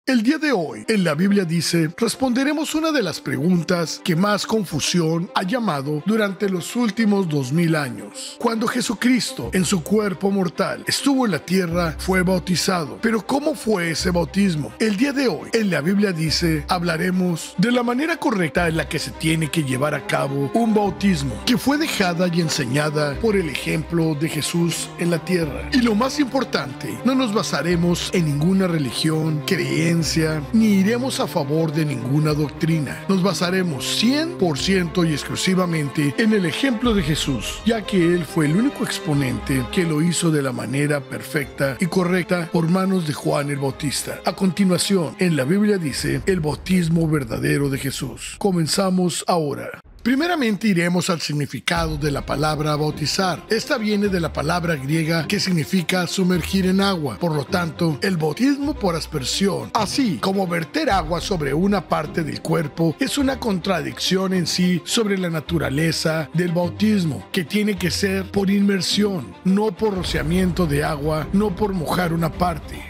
El día de hoy, en la Biblia dice, responderemos una de las preguntas que más confusión ha llamado durante los últimos 2000 años. Cuando Jesucristo, en su cuerpo mortal, estuvo en la tierra, fue bautizado. Pero ¿cómo fue ese bautismo? El día de hoy, en la Biblia dice, hablaremos de la manera correcta en la que se tiene que llevar a cabo un bautismo, que fue dejada y enseñada por el ejemplo de Jesús en la tierra. Y lo más importante, no nos basaremos en ninguna religión, creencia, ni iremos a favor de ninguna doctrina. Nos basaremos 100% y exclusivamente en el ejemplo de Jesús, ya que Él fue el único exponente que lo hizo de la manera perfecta y correcta por manos de Juan el Bautista. A continuación, en la Biblia dice, el bautismo verdadero de Jesús. Comenzamos ahora. Primeramente iremos al significado de la palabra bautizar. Esta viene de la palabra griega que significa sumergir en agua. Por lo tanto, el bautismo por aspersión, así como verter agua sobre una parte del cuerpo, es una contradicción en sí sobre la naturaleza del bautismo, que tiene que ser por inmersión, no por rociamiento de agua, no por mojar una parte,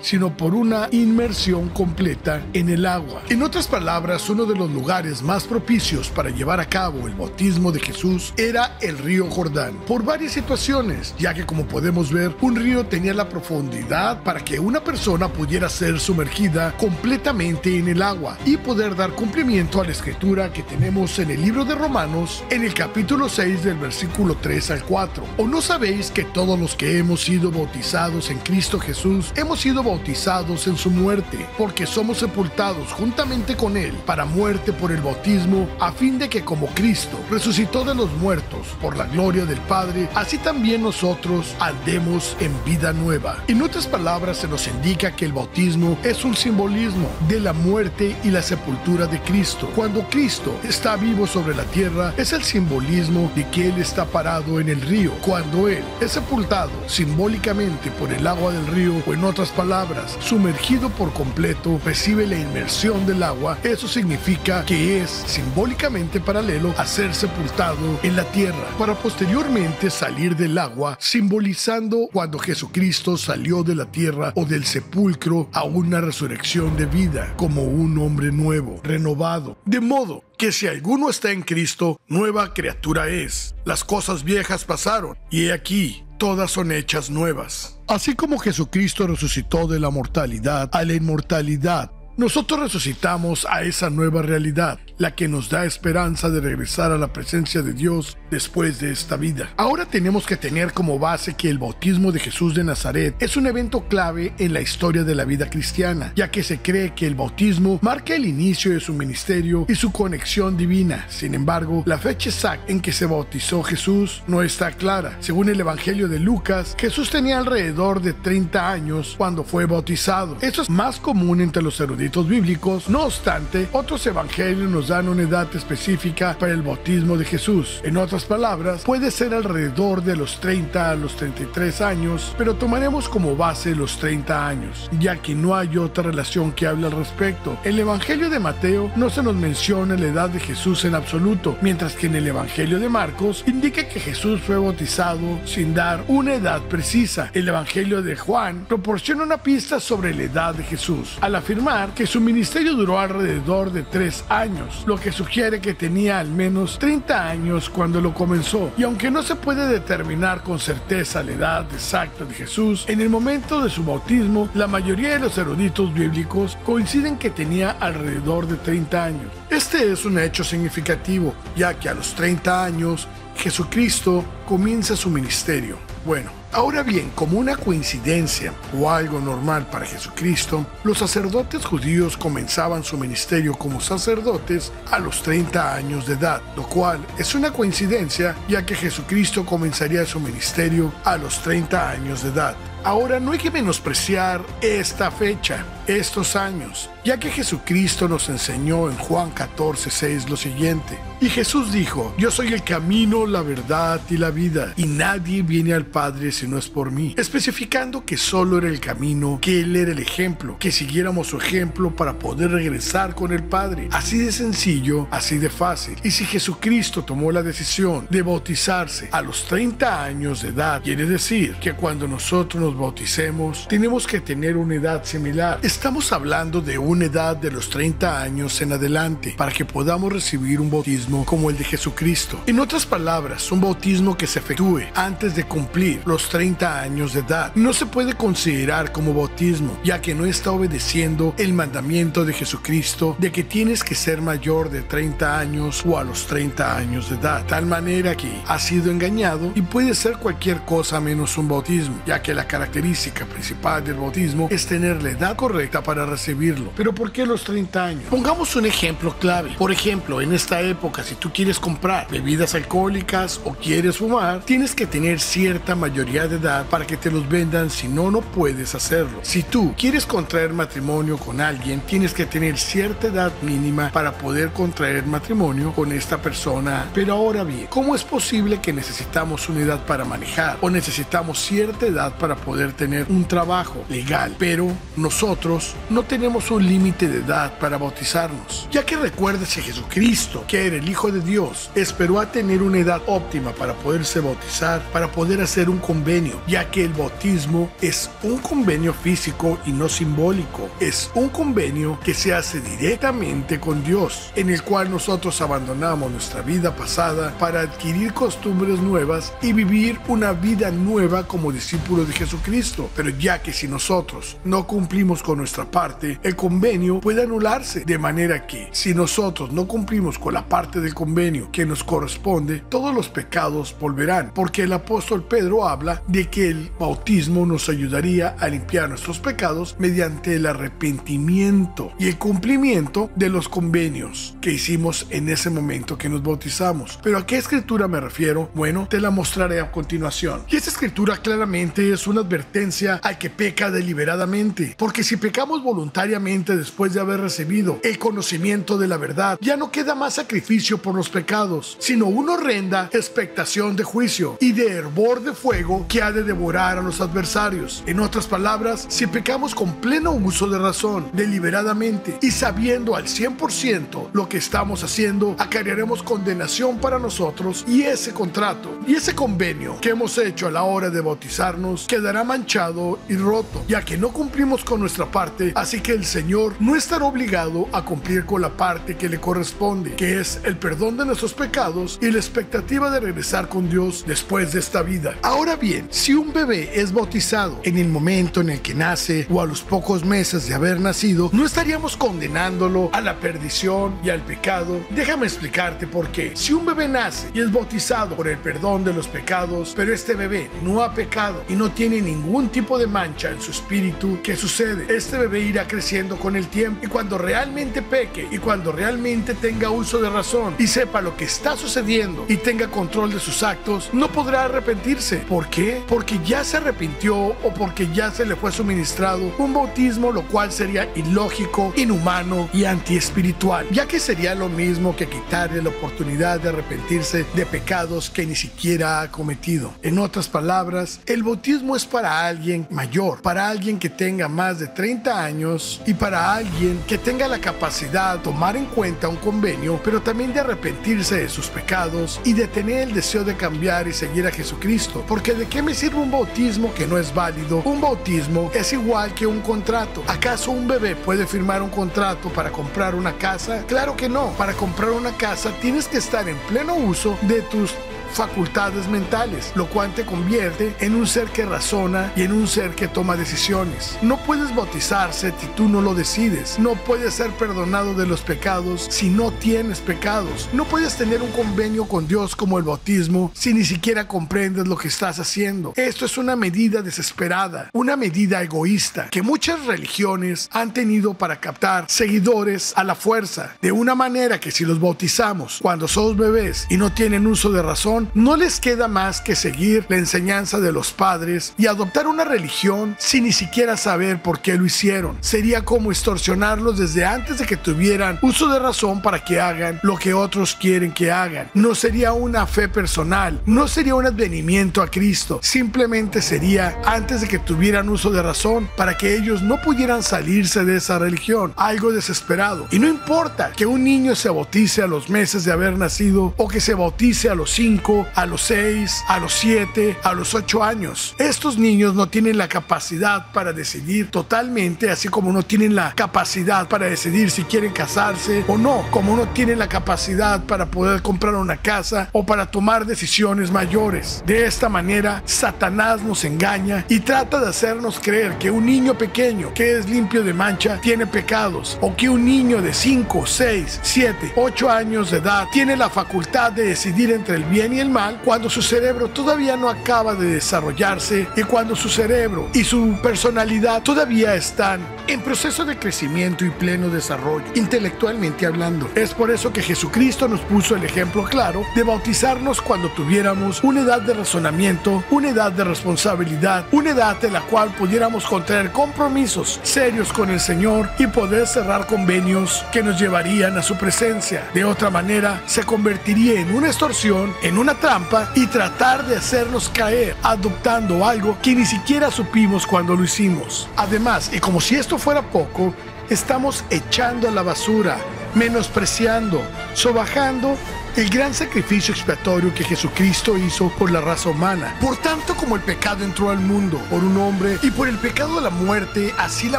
sino por una inmersión completa en el agua. En otras palabras, uno de los lugares más propicios para llevar a cabo el bautismo de Jesús era el río Jordán, por varias situaciones, ya que como podemos ver, un río tenía la profundidad para que una persona pudiera ser sumergida completamente en el agua y poder dar cumplimiento a la escritura que tenemos en el libro de Romanos, en el capítulo 6 del versículo 3 al 4. ¿O no sabéis que todos los que hemos sido bautizados en Cristo Jesús hemos sido bautizados en su muerte, porque somos sepultados juntamente con Él para muerte por el bautismo, a fin de que como Cristo resucitó de los muertos por la gloria del Padre, así también nosotros andemos en vida nueva? En otras palabras, se nos indica que el bautismo es un simbolismo de la muerte y la sepultura de Cristo. Cuando Cristo está vivo sobre la tierra, es el simbolismo de que Él está parado en el río. Cuando Él es sepultado simbólicamente por el agua del río, o en otras palabras, sumergido por completo, recibe la inmersión del agua. Eso significa que es simbólicamente paralelo a ser sepultado en la tierra, para posteriormente salir del agua, simbolizando cuando Jesucristo salió de la tierra o del sepulcro a una resurrección de vida, como un hombre nuevo, renovado. De modo que si alguno está en Cristo, nueva criatura es. Las cosas viejas pasaron, y he aquí, todas son hechas nuevas. Así como Jesucristo resucitó de la mortalidad a la inmortalidad, nosotros resucitamos a esa nueva realidad, la que nos da esperanza de regresar a la presencia de Dios después de esta vida. Ahora tenemos que tener como base que el bautismo de Jesús de Nazaret es un evento clave en la historia de la vida cristiana, ya que se cree que el bautismo marca el inicio de su ministerio y su conexión divina. Sin embargo, la fecha exacta en que se bautizó Jesús no está clara. Según el Evangelio de Lucas, Jesús tenía alrededor de 30 años cuando fue bautizado. Esto es más común entre los eruditos bíblicos. No obstante, otros evangelios nos dan una edad específica para el bautismo de Jesús. En otras palabras, puede ser alrededor de los 30 a los 33 años, pero tomaremos como base los 30 años, ya que no hay otra relación que hable al respecto. En el Evangelio de Mateo no se nos menciona la edad de Jesús en absoluto, mientras que en el Evangelio de Marcos indica que Jesús fue bautizado sin dar una edad precisa. El Evangelio de Juan proporciona una pista sobre la edad de Jesús, al afirmar que su ministerio duró alrededor de 3 años, lo que sugiere que tenía al menos 30 años cuando lo comenzó. Y aunque no se puede determinar con certeza la edad exacta de Jesús, en el momento de su bautismo, la mayoría de los eruditos bíblicos coinciden que tenía alrededor de 30 años. Este es un hecho significativo, ya que a los 30 años, Jesucristo comienza su ministerio. Bueno, ahora bien, como una coincidencia o algo normal para Jesucristo, los sacerdotes judíos comenzaban su ministerio como sacerdotes a los 30 años de edad, lo cual es una coincidencia, ya que Jesucristo comenzaría su ministerio a los 30 años de edad. Ahora, no hay que menospreciar esta fecha, estos años, ya que Jesucristo nos enseñó en Juan 14:6 lo siguiente: y Jesús dijo, yo soy el camino, la verdad y la vida, y nadie viene al Padre si no es por mí, especificando que solo era el camino, que Él era el ejemplo, que siguiéramos su ejemplo para poder regresar con el Padre. Así de sencillo, así de fácil. Y si Jesucristo tomó la decisión de bautizarse a los 30 años de edad, quiere decir que cuando nosotros nos bauticemos, tenemos que tener una edad similar. estamos hablando de una edad de los 30 años en adelante para que podamos recibir un bautismo como el de Jesucristo. En otras palabras, un bautismo que se efectúe antes de cumplir los 30 años de edad no se puede considerar como bautismo, ya que no está obedeciendo el mandamiento de Jesucristo de que tienes que ser mayor de 30 años o a los 30 años de edad, tal manera que ha sido engañado y puede ser cualquier cosa menos un bautismo, ya que la característica principal del bautismo es tener la edad correcta para recibirlo. ¿Pero por qué los 30 años? Pongamos un ejemplo clave. Por ejemplo, en esta época, si tú quieres comprar bebidas alcohólicas o quieres fumar, tienes que tener cierta mayoría de edad para que te los vendan, si no, no puedes hacerlo. Si tú quieres contraer matrimonio con alguien, tienes que tener cierta edad mínima para poder contraer matrimonio con esta persona. Pero ahora bien, ¿cómo es posible que necesitamos una edad para manejar o necesitamos cierta edad para poder tener un trabajo legal, pero nosotros no tenemos un límite de edad para bautizarnos? Ya que recuerdes que Jesucristo, que era el Hijo de Dios, esperó a tener una edad óptima para poderse bautizar, para poder hacer un convenio, ya que el bautismo es un convenio físico y no simbólico. Es un convenio que se hace directamente con Dios, en el cual nosotros abandonamos nuestra vida pasada para adquirir costumbres nuevas y vivir una vida nueva como discípulos de Jesucristo. Pero ya que si nosotros no cumplimos con nuestra parte, el convenio puede anularse, de manera que si nosotros no cumplimos con la parte del convenio que nos corresponde, todos los pecados volverán, porque el apóstol Pedro habla de que el bautismo nos ayudaría a limpiar nuestros pecados mediante el arrepentimiento y el cumplimiento de los convenios que hicimos en ese momento que nos bautizamos. ¿Pero a qué escritura me refiero? Bueno, te la mostraré a continuación. Y esta escritura claramente es una advertencia al que peca deliberadamente, porque si pecamos voluntariamente después de haber recibido el conocimiento de la verdad, ya no queda más sacrificio por los pecados, sino una horrenda expectación de juicio y de hervor de fuego que ha de devorar a los adversarios. En otras palabras, si pecamos con pleno uso de razón, deliberadamente y sabiendo al 100% lo que estamos haciendo, acarrearemos condenación para nosotros, y ese contrato y ese convenio que hemos hecho a la hora de bautizarnos quedará manchado y roto, ya que no cumplimos con nuestra parte. Así que el Señor no estará obligado a cumplir con la parte que le corresponde, que es el perdón de nuestros pecados y la expectativa de regresar con Dios después de esta vida. Ahora bien, si un bebé es bautizado en el momento en el que nace o a los pocos meses de haber nacido, no estaríamos condenándolo a la perdición y al pecado. Déjame explicarte por qué. Si un bebé nace y es bautizado por el perdón de los pecados, pero este bebé no ha pecado y no tiene ningún tipo de mancha en su espíritu, ¿qué sucede? Este bebé irá creciendo con el tiempo, y cuando realmente peque y cuando realmente tenga uso de razón y sepa lo que está sucediendo y tenga control de sus actos, no podrá arrepentirse. ¿Por qué? Porque ya se arrepintió o porque ya se le fue suministrado un bautismo, lo cual sería ilógico, inhumano y antiespiritual, ya que sería lo mismo que quitarle la oportunidad de arrepentirse de pecados que ni siquiera ha cometido. En otras palabras, el bautismo es para alguien mayor, para alguien que tenga más de 30 años y para alguien que tenga la capacidad de tomar en cuenta un convenio, pero también de arrepentirse de sus pecados y de tener el deseo de cambiar y seguir a Jesucristo. Porque ¿de qué me sirve un bautismo que no es válido? Un bautismo es igual que un contrato. ¿Acaso un bebé puede firmar un contrato para comprar una casa? Claro que no. Para comprar una casa tienes que estar en pleno uso de tus facultades mentales, lo cual te convierte en un ser que razona y en un ser que toma decisiones. No puedes bautizarse si tú no lo decides. No puedes ser perdonado de los pecados si no tienes pecados. No puedes tener un convenio con Dios como el bautismo si ni siquiera comprendes lo que estás haciendo. Esto es una medida desesperada, una medida egoísta que muchas religiones han tenido para captar seguidores a la fuerza, de una manera que si los bautizamos cuando somos bebés y no tienen uso de razón, no les queda más que seguir la enseñanza de los padres y adoptar una religión sin ni siquiera saber por qué lo hicieron. Sería como extorsionarlos desde antes de que tuvieran uso de razón para que hagan lo que otros quieren que hagan. No sería una fe personal, no sería un advenimiento a Cristo, simplemente sería antes de que tuvieran uso de razón para que ellos no pudieran salirse de esa religión. Algo desesperado. Y no importa que un niño se bautice a los meses de haber nacido o que se bautice a los 5 5, a los 6, a los 7, a los 8 años. Estos niños no tienen la capacidad para decidir totalmente, así como no tienen la capacidad para decidir si quieren casarse o no, como no tienen la capacidad para poder comprar una casa o para tomar decisiones mayores. De esta manera, Satanás nos engaña y trata de hacernos creer que un niño pequeño que es limpio de mancha tiene pecados, o que un niño de 5, 6, 7, 8 años de edad tiene la facultad de decidir entre el bien y el mal cuando su cerebro todavía no acaba de desarrollarse y cuando su cerebro y su personalidad todavía están en proceso de crecimiento y pleno desarrollo, intelectualmente hablando. Es por eso que Jesucristo nos puso el ejemplo claro de bautizarnos cuando tuviéramos una edad de razonamiento, una edad de responsabilidad, una edad en la cual pudiéramos contraer compromisos serios con el Señor y poder cerrar convenios que nos llevarían a su presencia. De otra manera, se convertiría en una extorsión, en una trampa y tratar de hacernos caer adoptando algo que ni siquiera supimos cuando lo hicimos. Además, y como si esto fuera poco, estamos echando a la basura, menospreciando, sobajando el gran sacrificio expiatorio que Jesucristo hizo por la raza humana. Por tanto, como el pecado entró al mundo por un hombre y por el pecado de la muerte, así la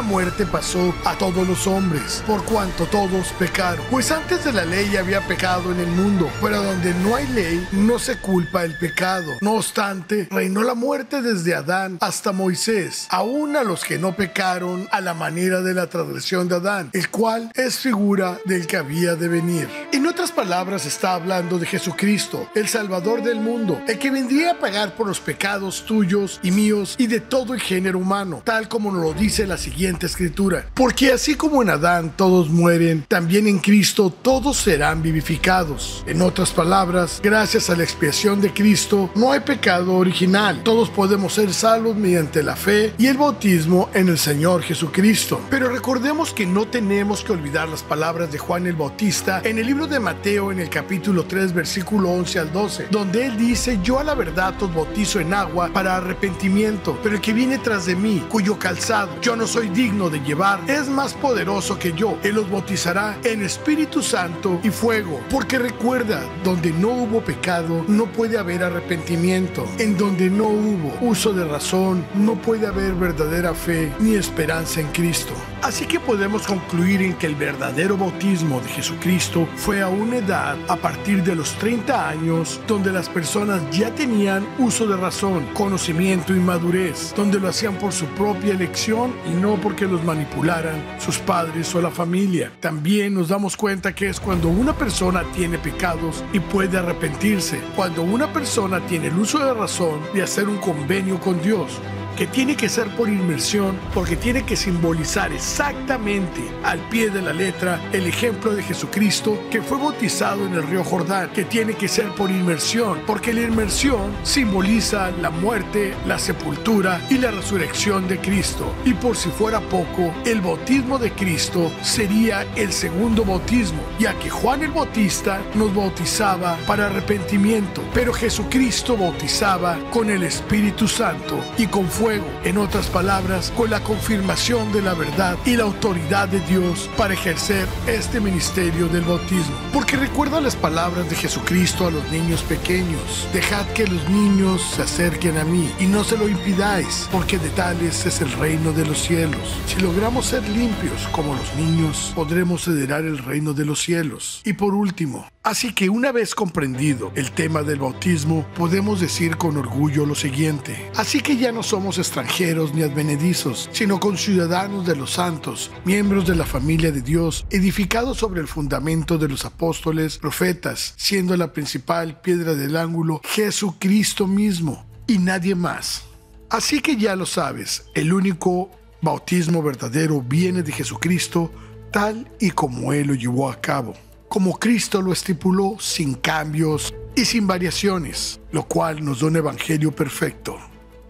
muerte pasó a todos los hombres, por cuanto todos pecaron. Pues antes de la ley había pecado en el mundo, pero donde no hay ley, no se culpa el pecado. No obstante, reinó la muerte desde Adán hasta Moisés, aún a los que no pecaron a la manera de la transgresión de Adán, el cual es figura del que había de venir. En otras palabras, está hablando de Jesucristo, el Salvador del mundo, el que vendría a pagar por los pecados tuyos y míos y de todo el género humano, tal como nos lo dice la siguiente escritura. Porque así como en Adán todos mueren, también en Cristo todos serán vivificados. En otras palabras, gracias a la expiación de Cristo, no hay pecado original. Todos podemos ser salvos mediante la fe y el bautismo en el Señor Jesucristo. Pero recordemos que no tenemos que olvidar las palabras de Juan el Bautista en el libro de Mateo, en el capítulo 3, versículo 11 al 12, donde él dice: yo a la verdad os bautizo en agua para arrepentimiento, pero el que viene tras de mí, cuyo calzado yo no soy digno de llevar, es más poderoso que yo. Él os bautizará en Espíritu Santo y fuego. Porque recuerda, donde no hubo pecado, no puede haber arrepentimiento. En donde no hubo uso de razón, no puede haber verdadera fe ni esperanza en Cristo. Así que podemos concluir en que el verdadero bautismo de Jesucristo fue a una edad a partir de los 30 años, donde las personas ya tenían uso de razón, conocimiento y madurez, donde lo hacían por su propia elección y no porque los manipularan sus padres o la familia. También nos damos cuenta que es cuando una persona tiene pecados y puede arrepentirse, cuando una persona tiene el uso de razón de hacer un convenio con Dios, que tiene que ser por inmersión, porque tiene que simbolizar exactamente al pie de la letra el ejemplo de Jesucristo, que fue bautizado en el río Jordán, que tiene que ser por inmersión, porque la inmersión simboliza la muerte, la sepultura y la resurrección de Cristo. Y por si fuera poco, el bautismo de Cristo sería el segundo bautismo, ya que Juan el Bautista nos bautizaba para arrepentimiento, pero Jesucristo bautizaba con el Espíritu Santo y con fuego. En otras palabras, con la confirmación de la verdad y la autoridad de Dios para ejercer este ministerio del bautismo. Porque recuerda las palabras de Jesucristo a los niños pequeños: dejad que los niños se acerquen a mí y no se lo impidáis, porque de tales es el reino de los cielos. Si logramos ser limpios como los niños, podremos heredar el reino de los cielos. Y por último, así que una vez comprendido el tema del bautismo, podemos decir con orgullo lo siguiente: así que ya no somos extranjeros ni advenedizos, sino conciudadanos de los santos, miembros de la familia de Dios, edificados sobre el fundamento de los apóstoles, profetas, siendo la principal piedra del ángulo Jesucristo mismo y nadie más. Así que ya lo sabes, el único bautismo verdadero viene de Jesucristo, tal y como Él lo llevó a cabo, como Cristo lo estipuló, sin cambios y sin variaciones, lo cual nos da un evangelio perfecto.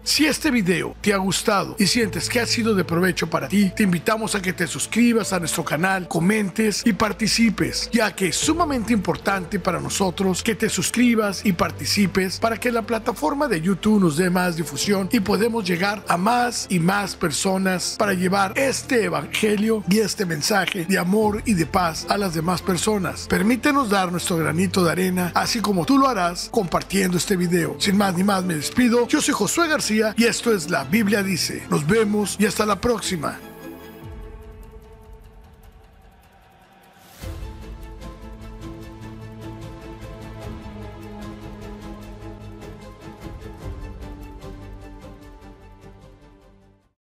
Si este video te ha gustado y sientes que ha sido de provecho para ti, te invitamos a que te suscribas a nuestro canal, comentes y participes, ya que es sumamente importante para nosotros que te suscribas y participes para que la plataforma de YouTube nos dé más difusión y podemos llegar a más y más personas para llevar este evangelio y este mensaje de amor y de paz a las demás personas. Permítenos dar nuestro granito de arena, así como tú lo harás compartiendo este video. Sin más ni más me despido. Yo soy Josué García y esto es La Biblia Dice. Nos vemos y hasta la próxima.